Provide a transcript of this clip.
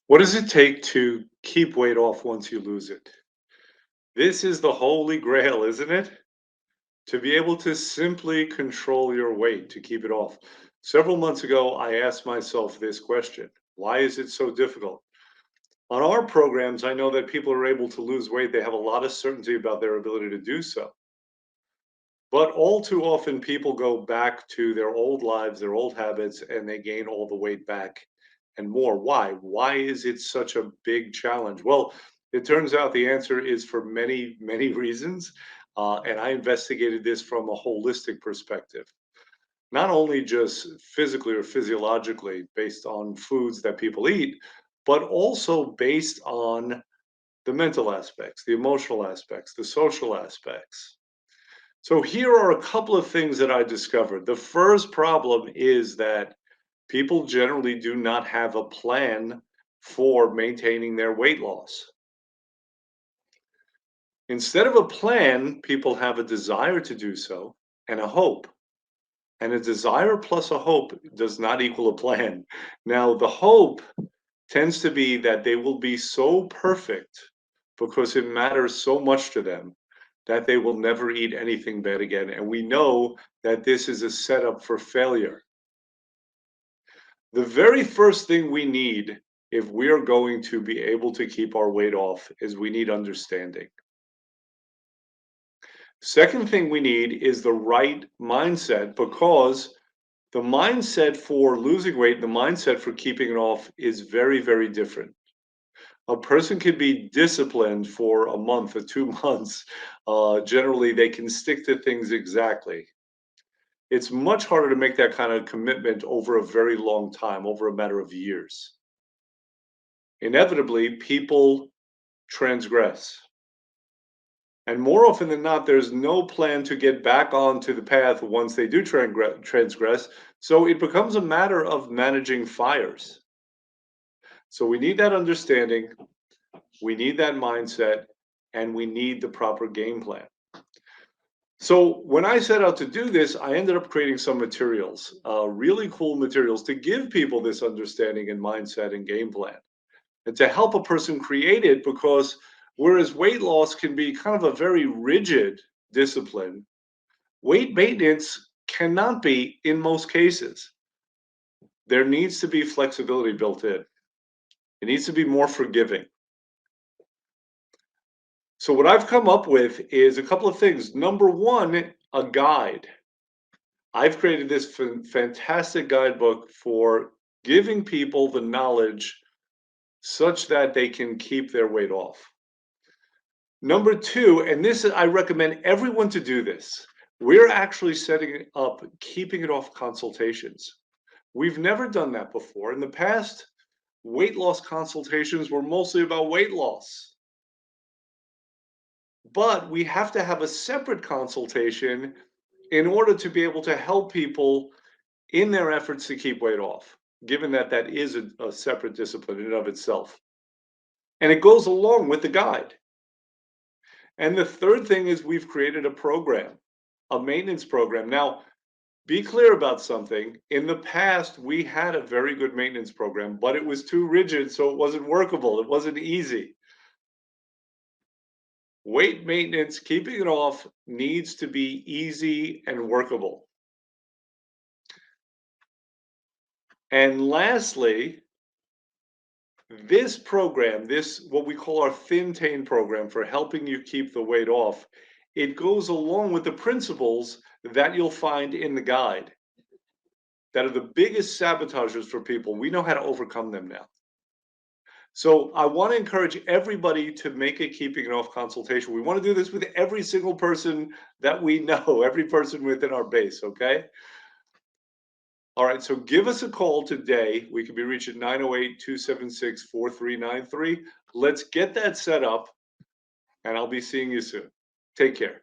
What does it take to keep weight off once you lose it? This is the holy grail, isn't it? To be able to simply control your weight, to keep it off. Several months ago, I asked myself this question. Why is it so difficult? On our programs, I know that people are able to lose weight. They have a lot of certainty about their ability to do so. But all too often, people go back to their old lives, their old habits, and they gain all the weight back and more. Why? Why is it such a big challenge? Well, it turns out the answer is for many, many reasons. And I investigated this from a holistic perspective, not only just physically or physiologically based on foods that people eat, but also based on the mental aspects, the emotional aspects, the social aspects. So here are a couple of things that I discovered. The first problem is that people generally do not have a plan for maintaining their weight loss. Instead of a plan, people have a desire to do so and a hope. And a desire plus a hope does not equal a plan. Now, the hope tends to be that they will be so perfect because it matters so much to them that they will never eat anything bad again. And we know that this is a setup for failure. The very first thing we need if we are going to be able to keep our weight off is we need understanding. Second thing we need is the right mindset because the mindset for losing weight, the mindset for keeping it off is very, very different. A person can be disciplined for a month or 2 months. Generally, they can stick to things exactly. It's much harder to make that kind of commitment over a very long time, over a matter of years. Inevitably, people transgress. And more often than not, there's no plan to get back onto the path once they do transgress. So it becomes a matter of managing fires. So we need that understanding, we need that mindset, and we need the proper game plan. So when I set out to do this, I ended up creating some materials, really cool materials to give people this understanding and mindset and game plan, and to help a person create it because whereas weight loss can be kind of a very rigid discipline, weight maintenance cannot be in most cases. There needs to be flexibility built in. It needs to be more forgiving. So what I've come up with is a couple of things. Number one, a guide. I've created this fantastic guidebook for giving people the knowledge such that they can keep their weight off. Number two, and this I recommend everyone to do this. We're actually setting up keeping it off consultations. We've never done that before. In the past, weight loss consultations were mostly about weight loss. But we have to have a separate consultation in order to be able to help people in their efforts to keep weight off, given that that is a separate discipline in and of itself. And it goes along with the guide. And the third thing is we've created a program, a maintenance program. Now, be clear about something. In the past, we had a very good maintenance program, but it was too rigid, so it wasn't workable. It wasn't easy. Weight maintenance, keeping it off, needs to be easy and workable. And lastly, this program, this what we call our ThinTech program for helping you keep the weight off, it goes along with the principles that you'll find in the guide that are the biggest sabotagers for people. We know how to overcome them now. So I want to encourage everybody to make a keeping it off consultation. We want to do this with every single person that we know, every person within our base, okay? All right, so give us a call today. We can be reached at 908-276-4393. Let's get that set up, and I'll be seeing you soon. Take care.